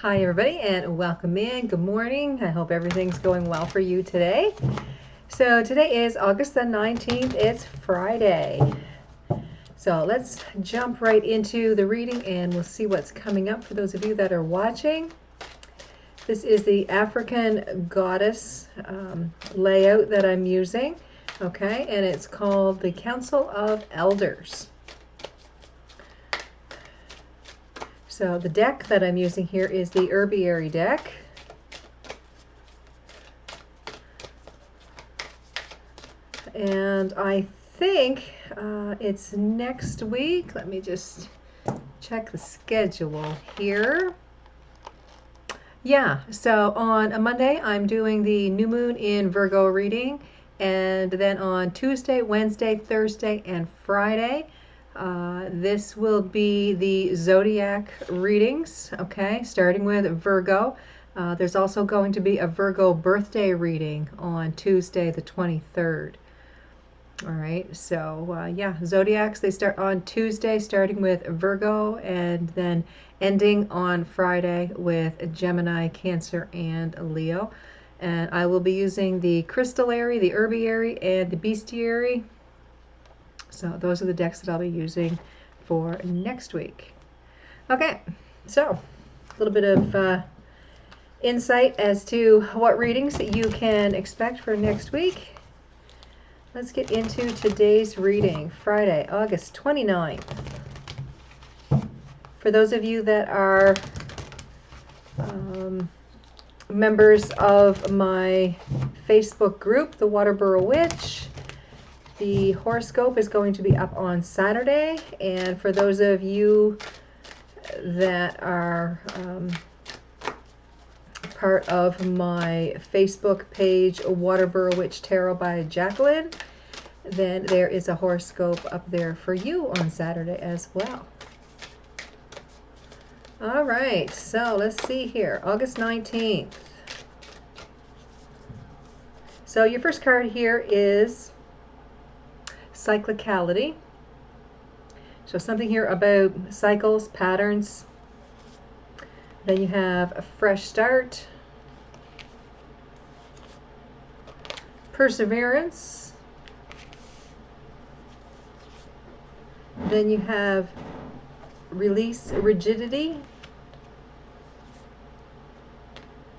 Hi everybody and welcome in. Good morning. I hope everything's going well for you today. So today is August the 19th. It's Friday. So let's jump right into the reading and we'll see what's coming up for those of you that are watching. This is the African goddess layout that I'm using. Okay, and it's called the Council of Elders. So the deck that I'm using here is the Herbiary deck. And I think it's next week. Let me just check the schedule here. Yeah, so on a Monday I'm doing the new moon in Virgo reading, and then on Tuesday, Wednesday, Thursday, and Friday this will be the zodiac readings, okay, starting with Virgo. There's also going to be a Virgo birthday reading on Tuesday the 23rd. All right, so yeah, zodiacs, they start on Tuesday, starting with Virgo, and then ending on Friday with Gemini, Cancer, and Leo. And I will be using the Crystallary, the Herbiary, and the Bestiary. So those are the decks that I'll be using for next week. Okay, so a little bit of insight as to what readings that you can expect for next week. Let's get into today's reading, Friday, August 29th. For those of you that are members of my Facebook group, the Waterboro Witch, the horoscope is going to be up on Saturday. And for those of you that are part of my Facebook page, Waterboro Witch Tarot by Jacqueline, then there is a horoscope up there for you on Saturday as well. All right, so let's see here, August 19th. So your first card here is cyclicality. So something here about cycles, patterns. Then you have a fresh start, perseverance. Then you have release rigidity,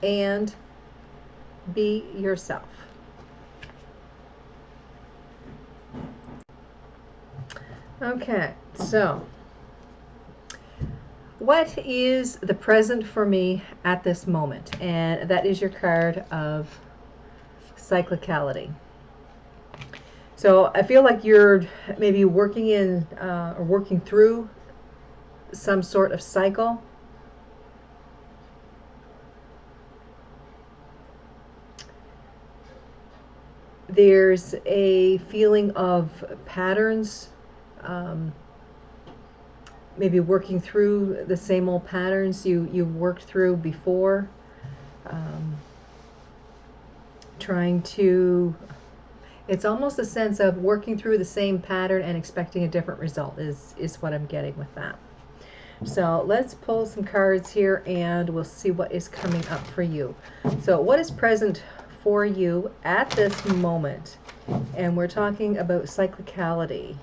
and be yourself. Okay, so what is the present for me at this moment? And that is your card of cyclicality. So I feel like you're maybe working in or working through some sort of cycle. There's a feeling of patterns, maybe working through the same old patterns you've worked through before, trying to, it's almost a sense of working through the same pattern and expecting a different result is what I'm getting with that. So let's pull some cards here and we'll see what is coming up for you. So what is present for you at this moment? And we're talking about cyclicality.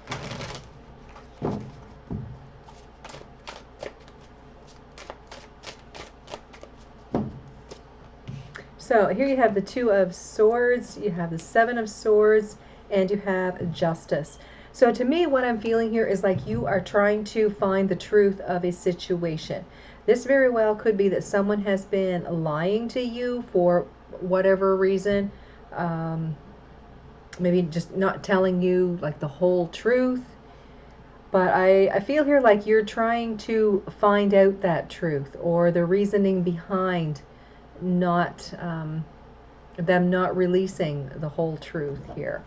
So here you have the Two of Swords, you have the Seven of Swords, and you have Justice. So to me, what I'm feeling here is like you are trying to find the truth of a situation. This very well could be that someone has been lying to you for whatever reason, maybe just not telling you like the whole truth. But I feel here like you're trying to find out that truth or the reasoning behind not them not releasing the whole truth here.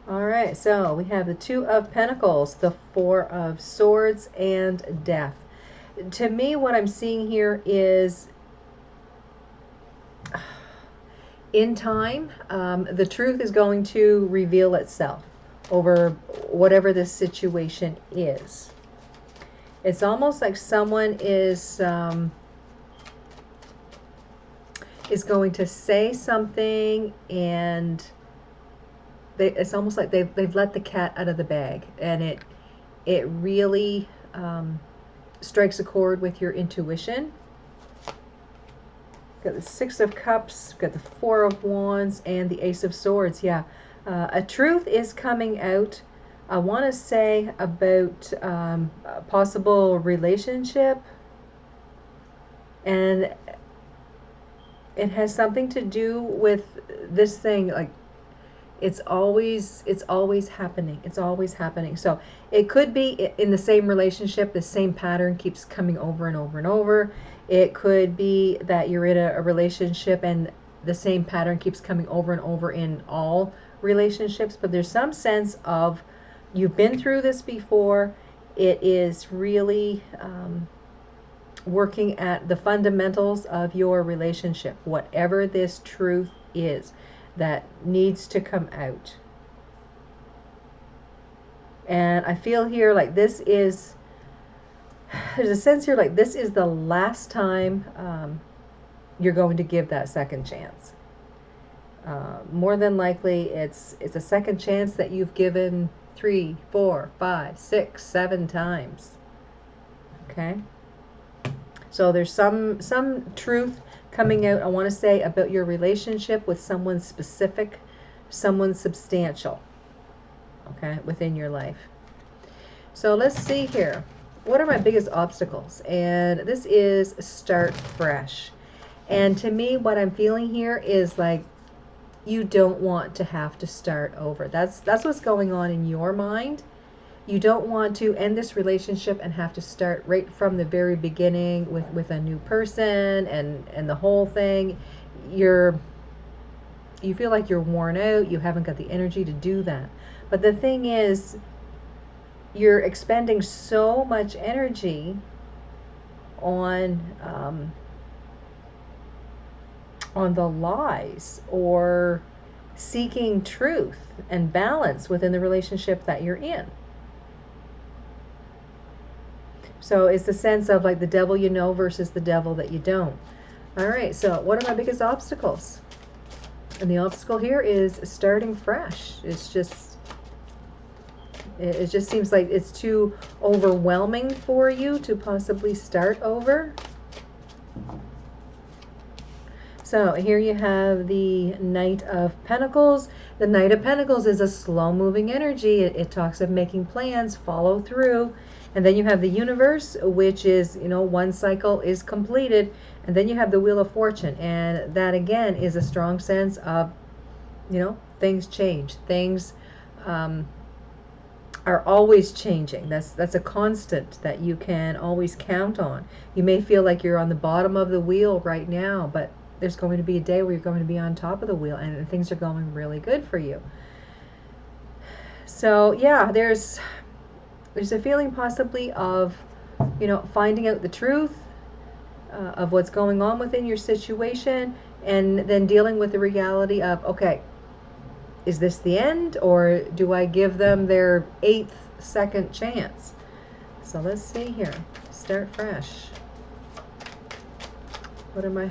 All right, so we have the Two of Pentacles, the Four of Swords, and Death. To me, what I'm seeing here is in time, the truth is going to reveal itself over whatever this situation is. It's almost like someone is going to say something, and it's almost like they've let the cat out of the bag, and it really strikes a chord with your intuition. Got the Six of Cups, got the Four of Wands, and the Ace of Swords. Yeah, a truth is coming out. I want to say about a possible relationship, and it has something to do with this thing. Like, it's always happening. It's always happening. So it could be in the same relationship, the same pattern keeps coming over and over and over. It could be that you're in a relationship and the same pattern keeps coming over and over in all relationships. But there's some sense of you've been through this before. It is really working at the fundamentals of your relationship, whatever this truth is that needs to come out. And I feel here like this is, there's a sense here like this is the last time you're going to give that second chance. More than likely it's a second chance that you've given 3, 4, 5, 6, 7 times. Okay? So there's some truth coming out, I want to say, about your relationship with someone specific, someone substantial, okay, within your life. So let's see here. What are my biggest obstacles? And this is start fresh. And to me, what I'm feeling here is like you don't want to have to start over. That's what's going on in your mind. You don't want to end this relationship and have to start right from the very beginning with a new person and the whole thing. You feel like you're worn out. You haven't got the energy to do that. But the thing is, you're expending so much energy on the lies or seeking truth and balance within the relationship that you're in. So it's the sense of like the devil you know versus the devil that you don't. All right, so what are my biggest obstacles? And the obstacle here is starting fresh. It just seems like it's too overwhelming for you to possibly start over. So here you have the Knight of Pentacles. The Knight of Pentacles is a slow-moving energy. It talks of making plans, follow through. And then you have the Universe, which is, one cycle is completed. And then you have the Wheel of Fortune. And that, again, is a strong sense of, things change. Things are always changing. That's a constant that you can always count on. You may feel like you're on the bottom of the wheel right now, but there's going to be a day where you're going to be on top of the wheel and things are going really good for you. So yeah, there's a feeling possibly of, finding out the truth of what's going on within your situation, and then dealing with the reality of, okay, is this the end, or do I give them their 8th second chance? So let's see here. Start fresh. What are my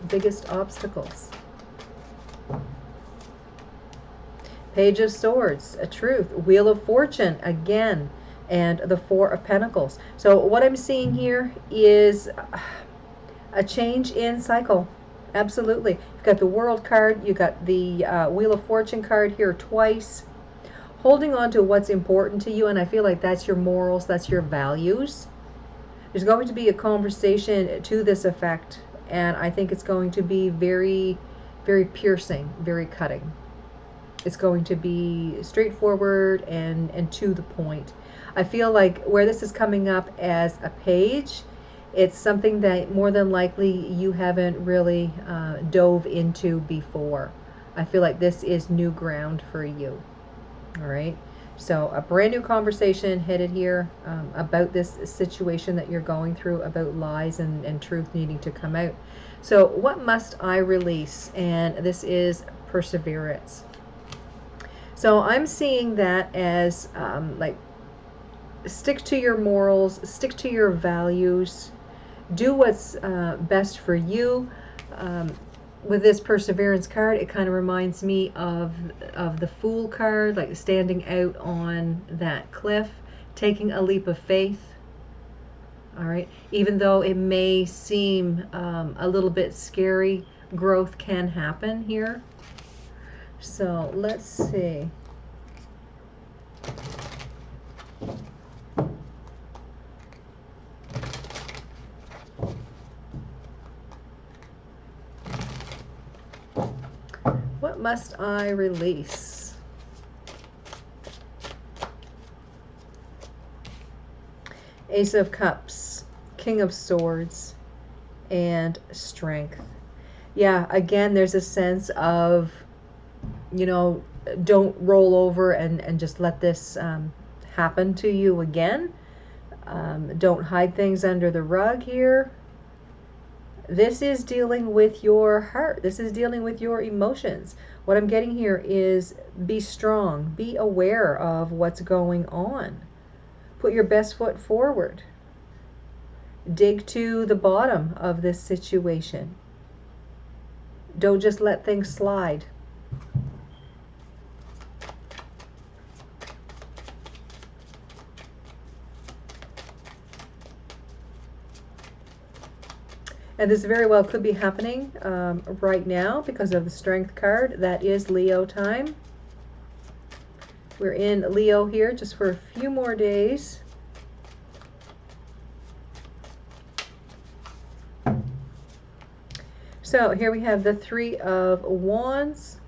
biggest obstacles? Page of Swords, a truth. Wheel of Fortune, again, and the Four of Pentacles. So what I'm seeing here is a change in cycle. Absolutely. You've got the World card. You got the Wheel of Fortune card here twice. Holding on to what's important to you, and I feel like that's your morals, that's your values. There's going to be a conversation to this effect, and I think it's going to be very, very piercing, very cutting. It's going to be straightforward and to the point. I feel like where this is coming up as a page, it's something that more than likely you haven't really dove into before. I feel like this is new ground for you. All right. So a brand new conversation headed here about this situation that you're going through, about lies and truth needing to come out. So what must I release? And this is perseverance. So I'm seeing that as like, stick to your morals, stick to your values, do what's best for you. With this perseverance card, it kind of reminds me of the Fool card, like standing out on that cliff, taking a leap of faith. All right, even though it may seem a little bit scary, growth can happen here. So let's see. What must I release? Ace of Cups, King of Swords, and Strength. Yeah, again, there's a sense of, you know, don't roll over and just let this happen to you again. Don't hide things under the rug here. This is dealing with your heart. This is dealing with your emotions. What I'm getting here is be strong. Be aware of what's going on. Put your best foot forward. Dig to the bottom of this situation. Don't just let things slide. And this very well could be happening right now because of the Strength card. That is Leo time. We're in Leo here just for a few more days. So here we have the Three of Wands.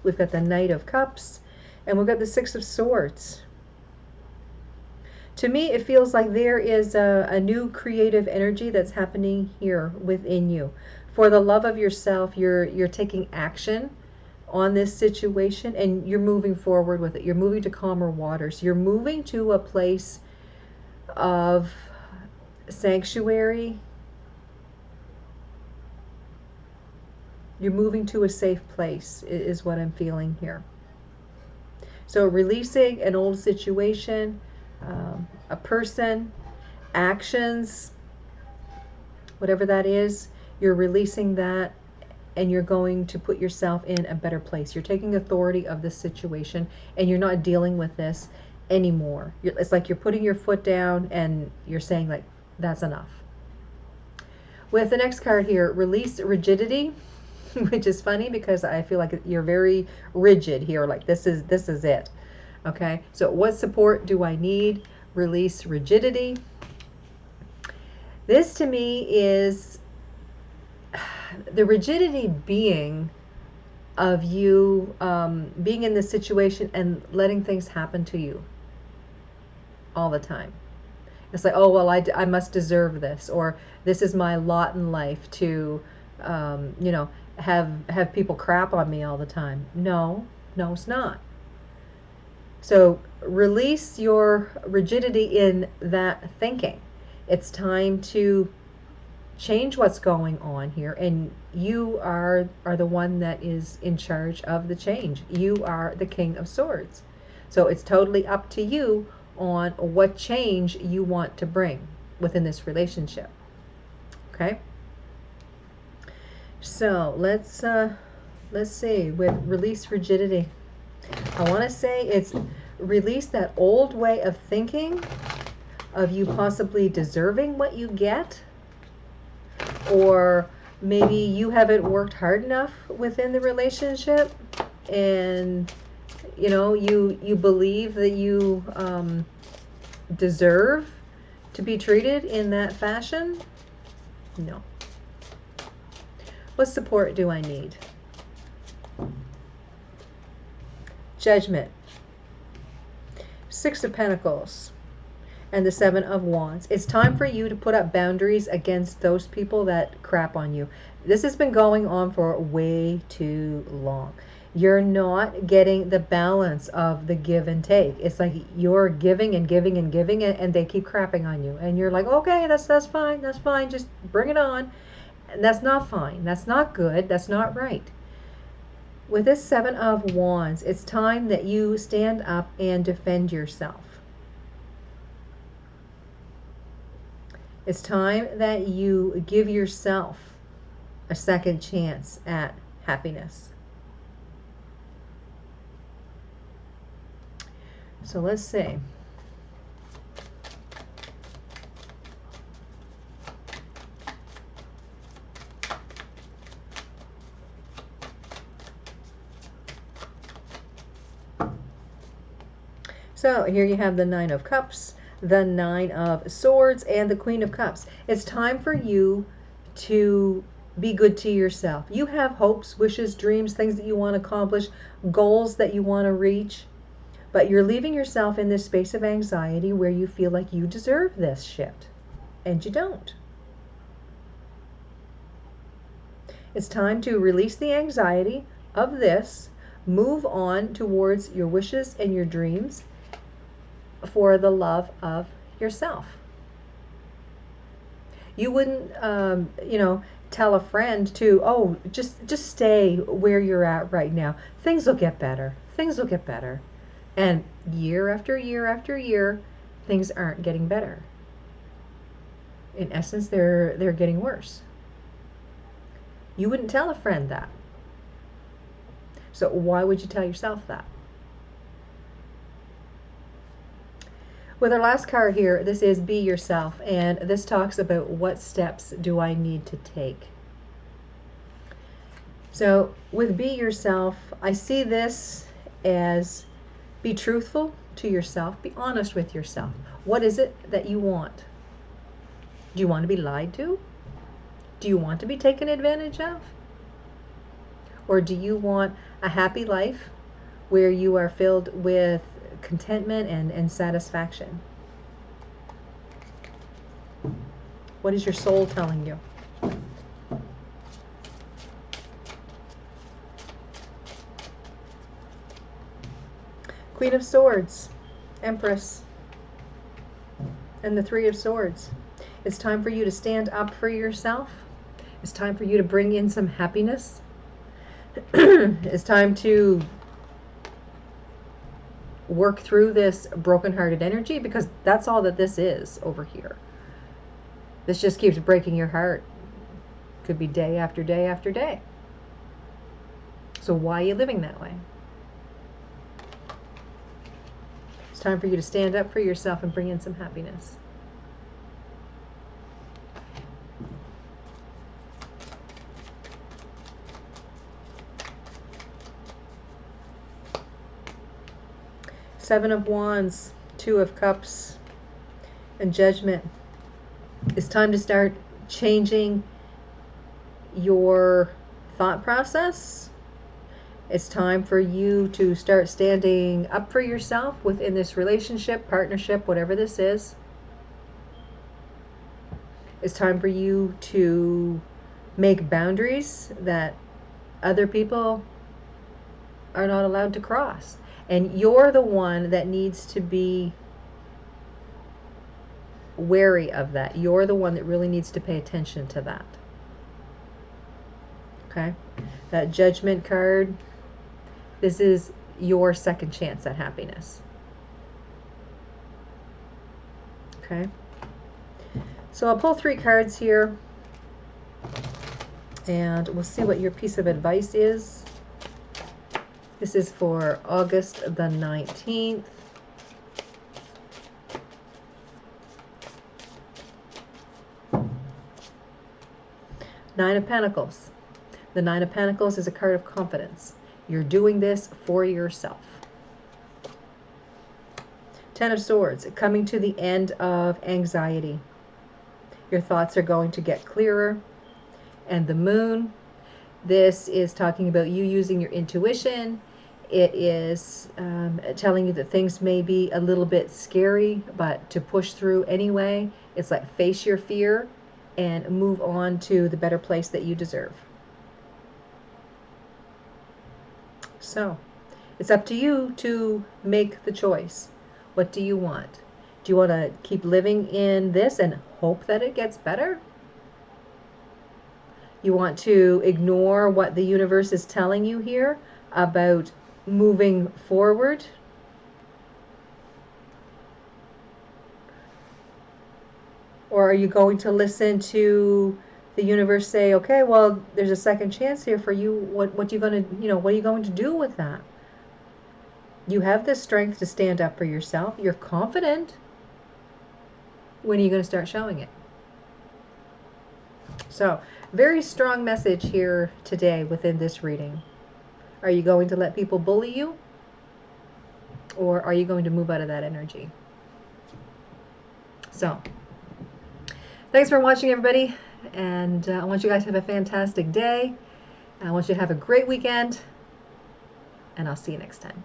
We've got the Knight of Cups. And we've got the Six of Swords. To me, it feels like there is a new creative energy that's happening here within you. For the love of yourself, you're taking action on this situation and you're moving forward with it. You're moving to calmer waters. You're moving to a place of sanctuary. You're moving to a safe place is what I'm feeling here. So releasing an old situation, a person, actions, whatever that is, you're releasing that and you're going to put yourself in a better place. You're taking authority of this situation and you're not dealing with this anymore. It's like you're putting your foot down and you're saying, like, that's enough. With the next card here, release rigidity, which is funny because I feel like you're very rigid here, like this is it. Okay, so what support do I need? Release rigidity. This to me is the rigidity being of you being in this situation and letting things happen to you all the time. It's like, oh, well, I must deserve this, or this is my lot in life to, you know, have people crap on me all the time. No, it's not. So release your rigidity in that thinking. It's time to change what's going on here, and you are the one that is in charge of the change. You are the King of Swords. So it's totally up to you on what change you want to bring within this relationship. Okay? So let's see, with release rigidity. I want to say it's release that old way of thinking of you possibly deserving what you get, or maybe you haven't worked hard enough within the relationship and you know you believe that you deserve to be treated in that fashion. No. What support do I need? Judgment, Six of Pentacles, and the Seven of Wands. It's time for you to put up boundaries against those people that crap on you. This has been going on for way too long. You're not getting the balance of the give and take. It's like you're giving and giving and giving, and they keep crapping on you. And you're like, okay, that's fine, just bring it on. And that's not fine. That's not good. That's not right. With this Seven of Wands, it's time that you stand up and defend yourself. It's time that you give yourself a second chance at happiness. So let's see. So here you have the Nine of Cups, the Nine of Swords, and the Queen of Cups. It's time for you to be good to yourself. You have hopes, wishes, dreams, things that you want to accomplish, goals that you want to reach, but you're leaving yourself in this space of anxiety where you feel like you deserve this shit, and you don't. It's time to release the anxiety of this, move on towards your wishes and your dreams, for the love of yourself. You wouldn't, tell a friend to, oh, just stay where you're at right now. Things will get better. Things will get better. And year after year after year, things aren't getting better. In essence, they're getting worse. You wouldn't tell a friend that. So why would you tell yourself that? With our last card here, this is Be Yourself, and this talks about what steps do I need to take. So with Be Yourself, I see this as be truthful to yourself, be honest with yourself. What is it that you want? Do you want to be lied to? Do you want to be taken advantage of? Or do you want a happy life where you are filled with contentment and satisfaction? What is your soul telling you? Queen of Swords, Empress, and the Three of Swords. It's time for you to stand up for yourself. It's time for you to bring in some happiness. It's time to work through this broken-hearted energy, because that's all that this is over here. This just keeps breaking your heart. Could be day after day after day. So why are you living that way? It's time for you to stand up for yourself and bring in some happiness. Seven of Wands, Two of Cups, and Judgment. It's time to start changing your thought process. It's time for you to start standing up for yourself within this relationship, partnership, whatever this is. It's time for you to make boundaries that other people are not allowed to cross. And you're the one that needs to be wary of that. You're the one that really needs to pay attention to that. Okay? That Judgment card, this is your second chance at happiness. Okay? So I'll pull 3 cards here, and we'll see what your piece of advice is. This is for August the 19th. Nine of Pentacles. The Nine of Pentacles is a card of confidence. You're doing this for yourself. Ten of Swords, coming to the end of anxiety. Your thoughts are going to get clearer. And the Moon, this is talking about you using your intuition. It is telling you that things may be a little bit scary, but to push through anyway. It's like face your fear and move on to the better place that you deserve. So, it's up to you to make the choice. What do you want? Do you want to keep living in this and hope that it gets better? You want to ignore what the universe is telling you here about moving forward. Or are you going to listen to the universe say, okay, well, there's a second chance here for you. What are you going to, what are you going to do with that? You have the strength to stand up for yourself. You're confident. When are you going to start showing it? So, very strong message here today within this reading. Are you going to let people bully you? Or are you going to move out of that energy? So, thanks for watching, everybody. And I want you guys to have a fantastic day. I want you to have a great weekend. And I'll see you next time.